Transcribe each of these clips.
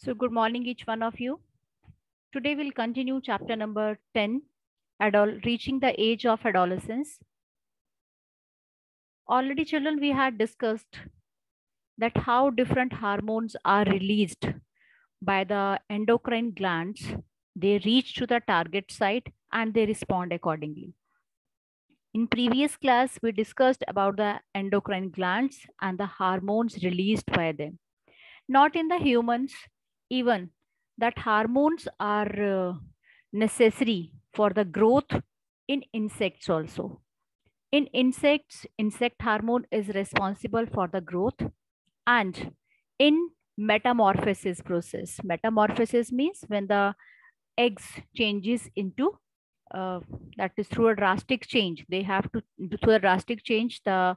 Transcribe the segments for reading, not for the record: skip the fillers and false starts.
So good morning, each one of you. Today we'll continue chapter number 10, reaching the age of adolescence. Already children, we had discussed that how different hormones are released by the endocrine glands. They reach to the target site and they respond accordingly. In previous class, we discussed about the endocrine glands and the hormones released by them. Not in the humans, even that hormones are necessary for the growth in insects also. In insects, insect hormone is responsible for the growth, and in metamorphosis process. Metamorphosis means when the eggs changes into that is through a drastic change. They have to through a drastic change the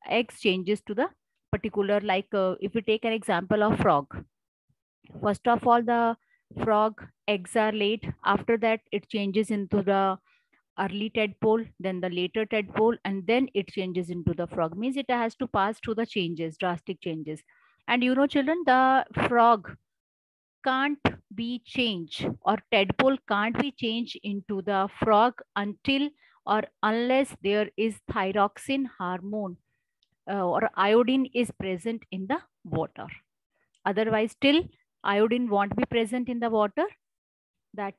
eggs changes to the particular, like if we take an example of frog. First of all, the frog eggs are laid. After that, it changes into the early tadpole, then the later tadpole, and then it changes into the frog. Means it has to pass through the changes, drastic changes. And you know, children, the frog can't be changed, or tadpole can't be changed into the frog until or unless there is thyroxine hormone or iodine is present in the water. Otherwise, still iodine won't be present in the water. That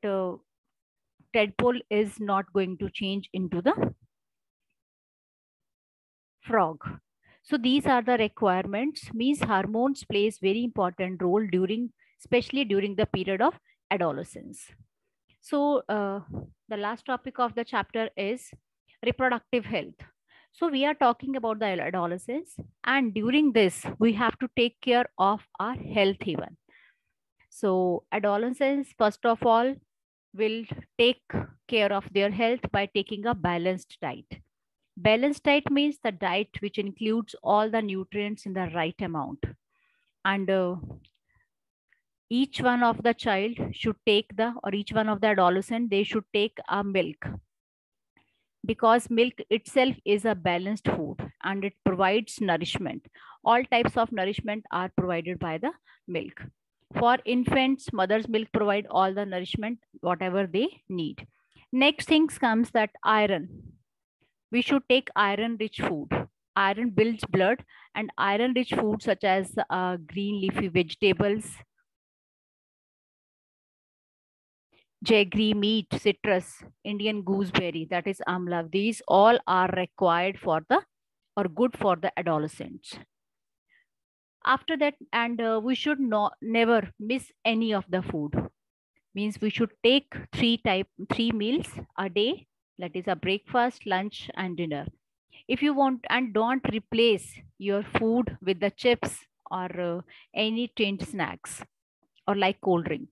tadpole is not going to change into the frog. So these are the requirements. Means hormones plays very important role during, especially during the period of adolescence. So the last topic of the chapter is reproductive health. So we are talking about the adolescence, and during this we have to take care of our health even. So adolescents, first of all, will take care of their health by taking a balanced diet. Balanced diet means the diet which includes all the nutrients in the right amount. And each one of the child should take each one of the adolescent, they should take a milk, because milk itself is a balanced food and it provides nourishment. All types of nourishment are provided by the milk. For infants, mother's milk provide all the nourishment, whatever they need. Next things comes that iron. We should take iron rich food. Iron builds blood, and iron rich food such as green leafy vegetables, jaggery, meat, citrus, Indian gooseberry, that is amla. These all are required for the or good for the adolescents. After that, and we should never miss any of the food. Means we should take three meals a day. That is a breakfast, lunch, and dinner. If you want, and don't replace your food with the chips or any tinned snacks or like cold drink.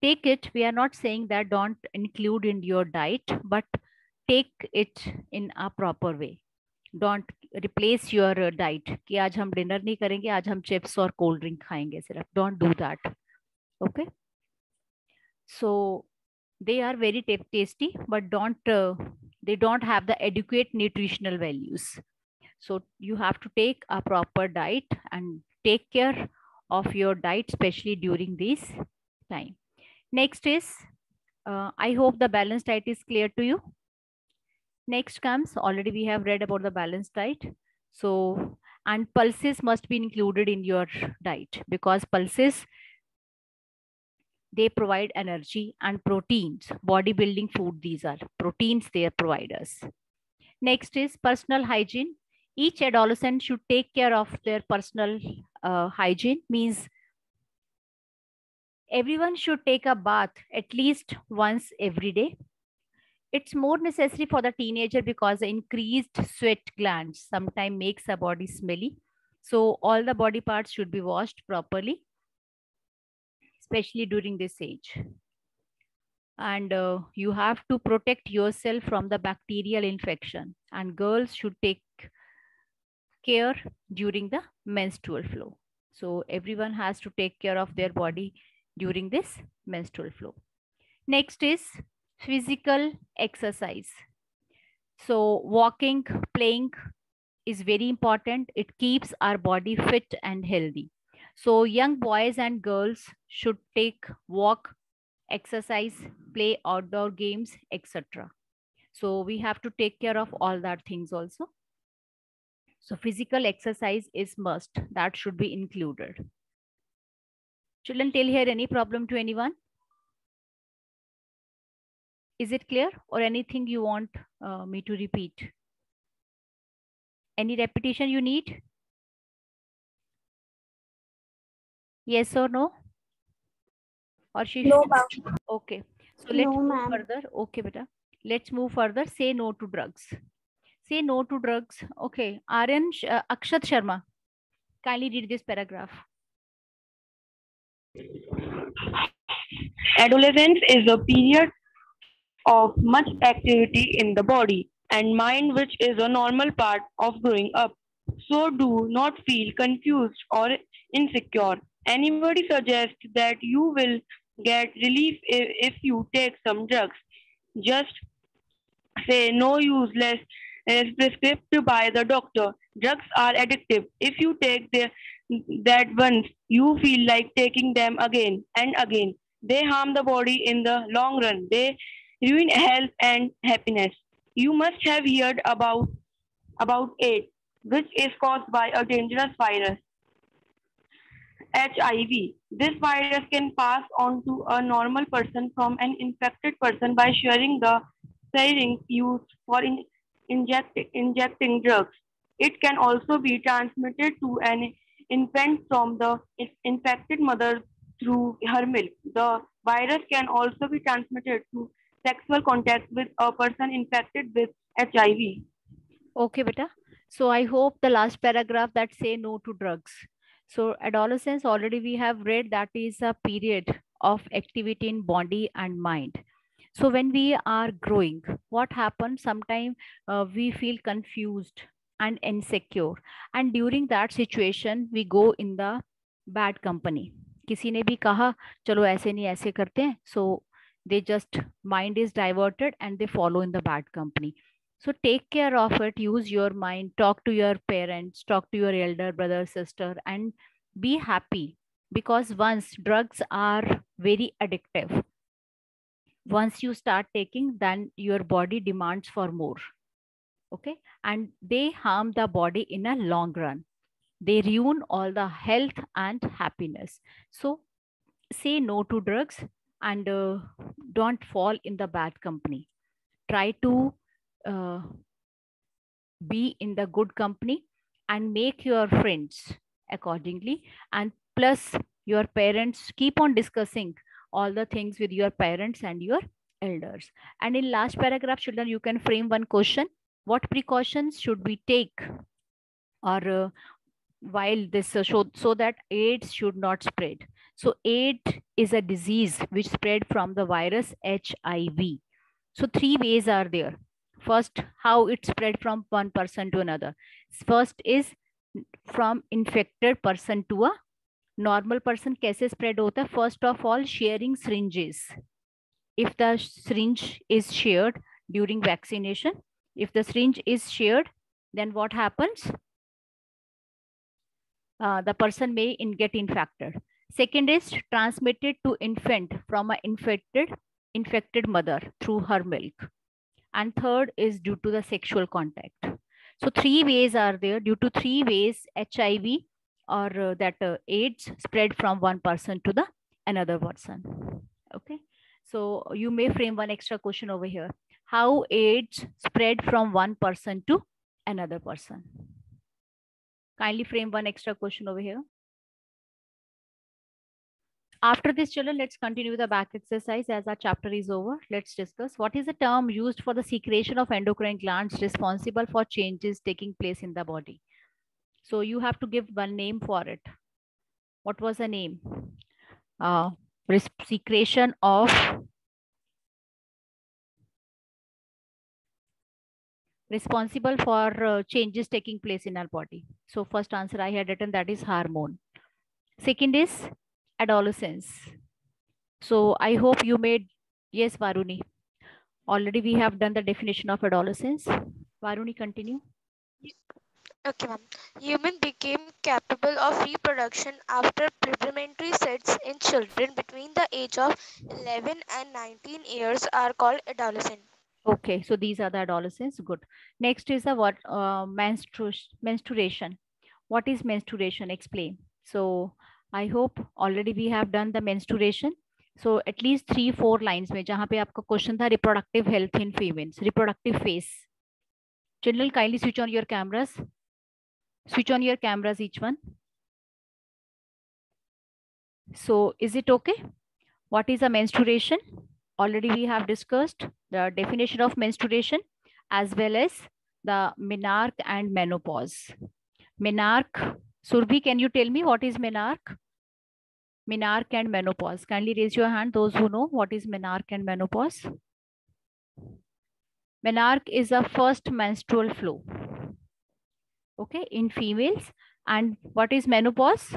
Take it. We are not saying that don't include in your diet, but take it in a proper way. Don't replace your diet कि आज हम dinner नहीं करेंगे, आज हम chips और cold drink खाएंगे सिर्फ. Don't do that. Okay. So they are very tasty, but they don't have the adequate nutritional values. So you have to take a proper diet and take care of your diet, especially during this time. Next is, I hope the balanced diet is clear to you. Next comes, already we have read about the balanced diet. So, and pulses must be included in your diet, because pulses, they provide energy and proteins, bodybuilding food. These are proteins, they are providers. Next is personal hygiene. Each adolescent should take care of their personal hygiene. Means everyone should take a bath at least once every day. It's more necessary for the teenager because the increased sweat glands sometimes makes the body smelly. So all the body parts should be washed properly, especially during this age. And you have to protect yourself from the bacterial infection. And girls should take care during the menstrual flow. So everyone has to take care of their body during this menstrual flow. Next is physical exercise. So walking, playing is very important. It keeps our body fit and healthy. So young boys and girls should take walk, exercise, play outdoor games, etc. So we have to take care of all that things also. So physical exercise is must. That should be included. Children, till here any problem to anyone? Is it clear or anything you want me to repeat? Any repetition you need? Yes or no? Or she No, should? ma'am. Okay. So let's No, move ma'am. further. Okay, beta. Let's move further. Say no to drugs. Say no to drugs. Okay. Aryan Akshat Sharma. Kindly read this paragraph. Adolescence is a period of much activity in the body and mind, which is a normal part of growing up. So do not feel confused or insecure. Anybody suggests that you will get relief if you take some drugs. Just say no useless is prescribed by the doctor. Drugs are addictive. If you take that once, you feel like taking them again and again. They harm the body in the long run. They ruin health and happiness. You must have heard about AIDS, which is caused by a dangerous virus, HIV. This virus can pass on to a normal person from an infected person by sharing the syringe used for injecting drugs. It can also be transmitted to an infant from the infected mother through her milk. The virus can also be transmitted through sexual contact with a person infected with HIV. Okay, beta. So I hope the last paragraph that say no to drugs. So adolescence already we have read that is a period of activity in body and mind. So when we are growing, what happens? Sometimes we feel confused and insecure. And during that situation, we go in the bad company. किसी ने भी कहा चलो ऐसे नहीं ऐसे करते हैं. So they just mind is diverted and they follow in the bad company. So take care of it, use your mind, talk to your parents, talk to your elder brother, sister, and be happy, because once drugs are very addictive. Once you start taking, then your body demands for more. Okay. And they harm the body in a long run. They ruin all the health and happiness. So say no to drugs and don't fall in the bad company. Try to uh, be in the good company and make your friends accordingly. And plus your parents, keep on discussing all the things with your parents and your elders. And in last paragraph, children, you can frame one question: what precautions should we take or while this so that AIDS should not spread? So AIDS is a disease which spread from the virus HIV. So three ways are there. First, how it spread from one person to another. First is from infected person to a normal person. कैसे spread होता है? First of all, sharing syringes. If the syringe is shared during vaccination, if the syringe is shared, then what happens? The person may get infected. Second is transmitted to infant from an infected mother through her milk. And third is due to the sexual contact. So three ways are there. Due to three ways, HIV or AIDS spread from one person to the another person. Okay. So you may frame one extra question over here. How AIDS spread from one person to another person? Kindly frame one extra question over here. After this, children, let's continue the back exercise as our chapter is over. Let's discuss what is the term used for the secretion of endocrine glands responsible for changes taking place in the body. So you have to give one name for it. What was the name? Secretion of responsible for changes taking place in our body. So first answer I had written, that is hormone. Second is adolescence. So I hope you made, yes, Varuni. Already we have done the definition of adolescence. Varuni, continue. Okay, ma'am. Human became capable of reproduction after preparatory sets in children between the age of 11 and 19 years are called adolescent. Okay, so these are the adolescents. Good. Next is the what menstruation. What is menstruation? Explain. So I hope already we have done the menstruation. So at least 3-4 lines में जहाँ पे आपका question था reproductive health in females, reproductive phase. Children, kindly switch on your cameras. Switch on your cameras, each one. So is it okay? What is a menstruation? Already we have discussed the definition of menstruation as well as the menarche and menopause. Menarche, Surbhi, can you tell me what is menarche? Menarche and menopause. Kindly raise your hand, those who know what is menarche and menopause. Menarche is a first menstrual flow, okay, in females. And what is menopause?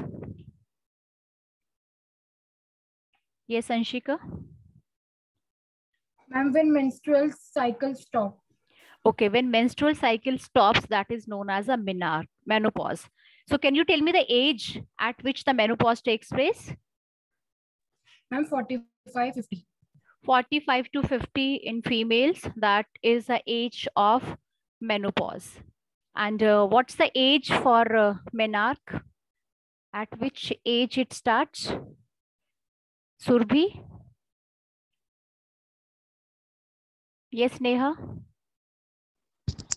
Yes, Anshika. Ma'am, when menstrual cycle stop. Okay, when menstrual cycle stops, that is known as a menopause. So can you tell me the age at which the menopause takes place? Ma'am, 45, 50. 45 to 50 in females, that is the age of menopause. And what's the age for menarche? At which age it starts? Surbhi? Yes, Neha?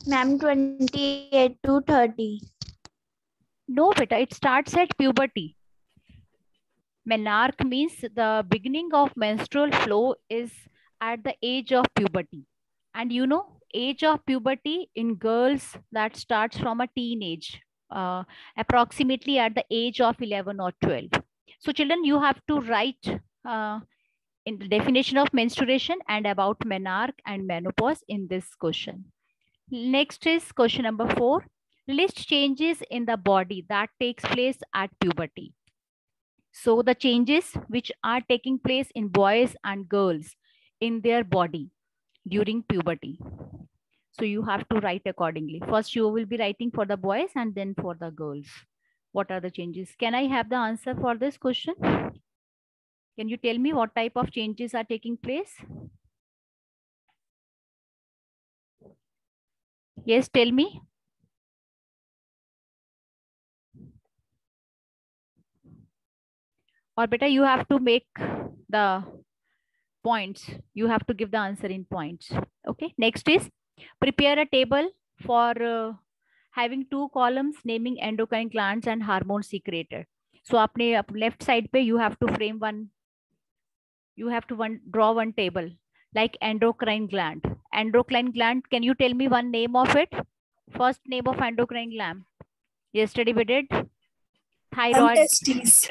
Ma'am, 28 to 30. No, beta, it starts at puberty. Menarche means the beginning of menstrual flow is at the age of puberty. And you know, age of puberty in girls, that starts from a teenage, approximately at the age of 11 or 12. So children, you have to write in the definition of menstruation and about menarche and menopause in this question. Next is question number 4. List changes in the body that takes place at puberty. So the changes which are taking place in boys and girls in their body during puberty. So you have to write accordingly. First you will be writing for the boys and then for the girls. What are the changes? Can I have the answer for this question? Can you tell me what type of changes are taking place? Yes, tell me. Or better, you have to make the points. You have to give the answer in points. Okay. Next is prepare a table for having 2 columns naming endocrine glands and hormones secreted. So apne left side pe you have to frame one. You have to draw one table like endocrine gland. Endocrine gland. Can you tell me one name of it? First name of endocrine gland. Yesterday we did thyroid. Testes.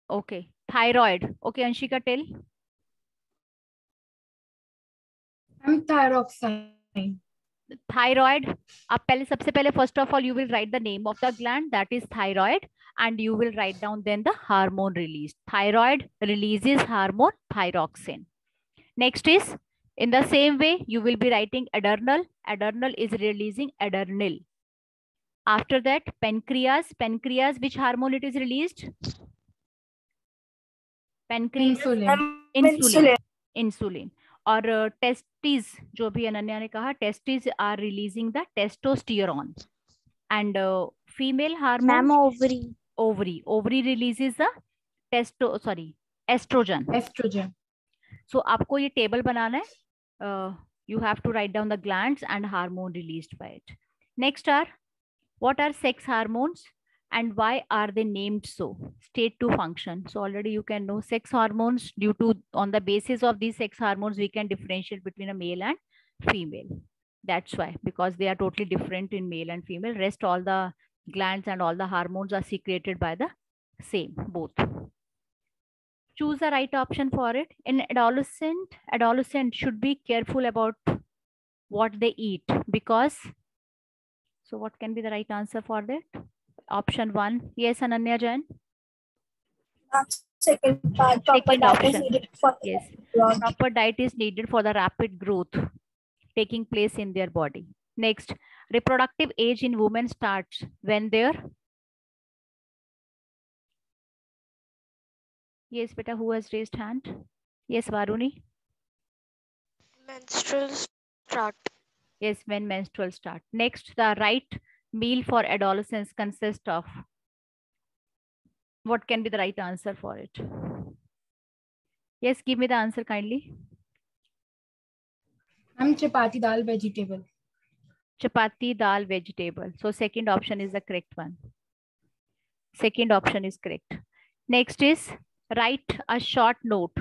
Okay. Thyroid. Okay, Anshika, tell. I'm thyroxine. Thyroid. सबसे पहले first of all you will write the name of the gland, that is thyroid, and you will write down then the hormone released. Thyroid releases hormone thyroxine. Next is in the same way you will be writing adrenal. Adrenal is releasing adrenal. After that pancreas. Pancreas, which hormone it is released? Pancreas. Insulin. Insulin. और testis, जो भी अनन्या ने कहा, testis are releasing the testosterone. And female hormone. Ma'am, ovary. Ovary. Ovary releases the estrogen. Estrogen. So आपको ये table बनाना है. You have to write down the glands and hormone released by it. Next are, what are sex hormones and why are they named so? State to function. So already you can know sex hormones, due to on the basis of these sex hormones we can differentiate between a male and female. That's why, because they are totally different in male and female. Rest all the glands and all the hormones are secreted by the same, both. Choose the right option for it. In adolescent should be careful about what they eat, because, so what can be the right answer for that? Option 1. Yes, Ananya Jain. Second part. Proper Second diet is option. needed for Yes. growth. Proper diet is needed for the rapid growth taking place in their body. Next, reproductive age in women starts when they're. Yes, beta, who has raised hand? Yes, Varuni. Menstrual start. Yes, when menstrual start. Next, the right meal for adolescents consists of. What can be the right answer for it? Yes, give me the answer kindly. I'm chapati dal vegetable. Chapati, dal, vegetable. So second option is the correct one. Second option is correct. Next is write a short note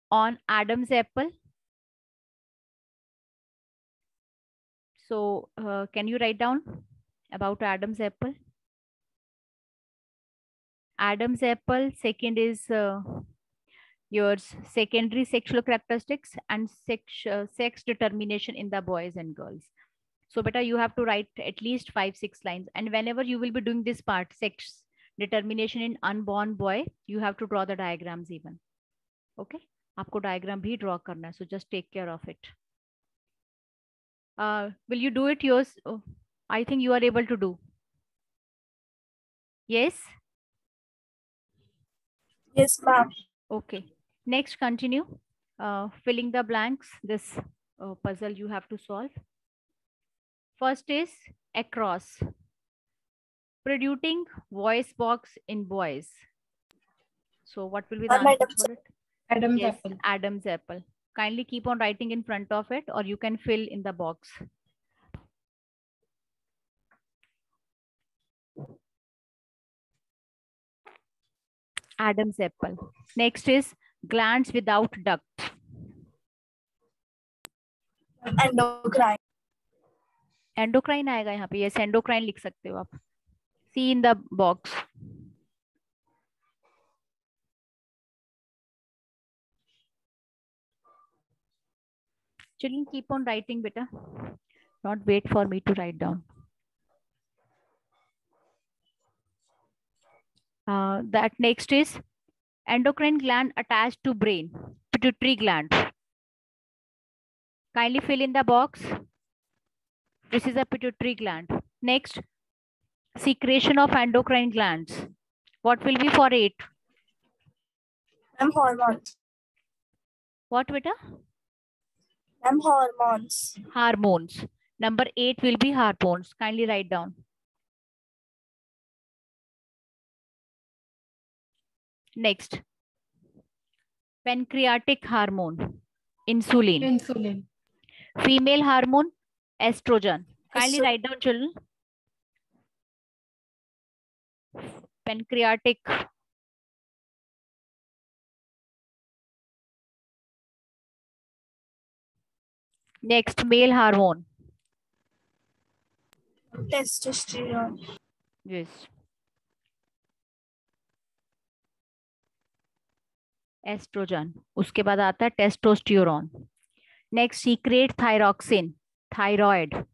on Adam's apple. So can you write down about Adam's apple? Adam's apple. Second is yours secondary sexual characteristics and sex determination in the boys and girls. So beta, you have to write at least 5-6 lines. And whenever you will be doing this part, sex determination in unborn boy, you have to draw the diagrams even. Okay? आपको diagram भी draw करना है. So just take care of it. Will you do it yours? Oh, I think you are able to do. Yes? Yes, ma'am. Okay. Next, continue. Filling the blanks. This puzzle you have to solve. First is across. Producing voice box in boys. So what will be the answer for it? Adam's Yes, apple. Adam's apple. Kindly keep on writing in front of it, or you can fill in the box. Adam's apple. Next is glands without duct. Endocrine. Endocrine आएगा यहाँ पे. Yes, endocrine लिख सकते हो आप. See in the box. Children, keep on writing, beta. Not wait for me to write down. That next is endocrine gland attached to brain, pituitary gland. Kindly fill in the box. This is a pituitary gland. Next, secretion of endocrine glands. What will be for 8? Hormones. What, beta? Hormones. Hormones. Number 8 will be hormones. Kindly write down. Next, pancreatic hormone, insulin. Insulin. Female hormone, estrogen. Kindly write down, children. Pancreatic. Next, male hormone. Testosterone. Yes. Estrogen. उसके बाद आता है testosterone. Next, secrete thyroxine, thyroid.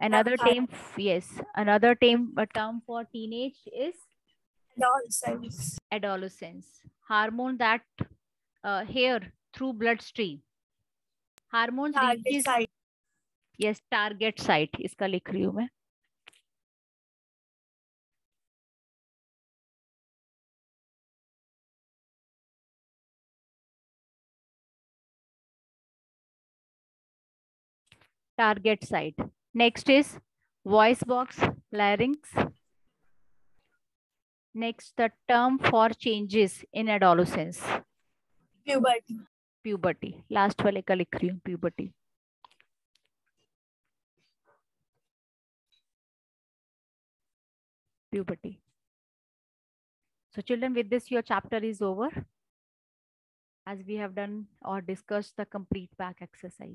Another term, yes, another term for teenage is Adolescence. adolescence. Hormone that hair through bloodstream. Hormones Target reaches, site. yes, target site. इसका लिख रही हूँ मैं. Target site. Next is voice box, larynx. Next, the term for changes in adolescence. Puberty. Puberty. Last वाले का लिख रही हूँ, puberty. Puberty. So children, with this, your chapter is over, as we have done or discussed the complete back exercise.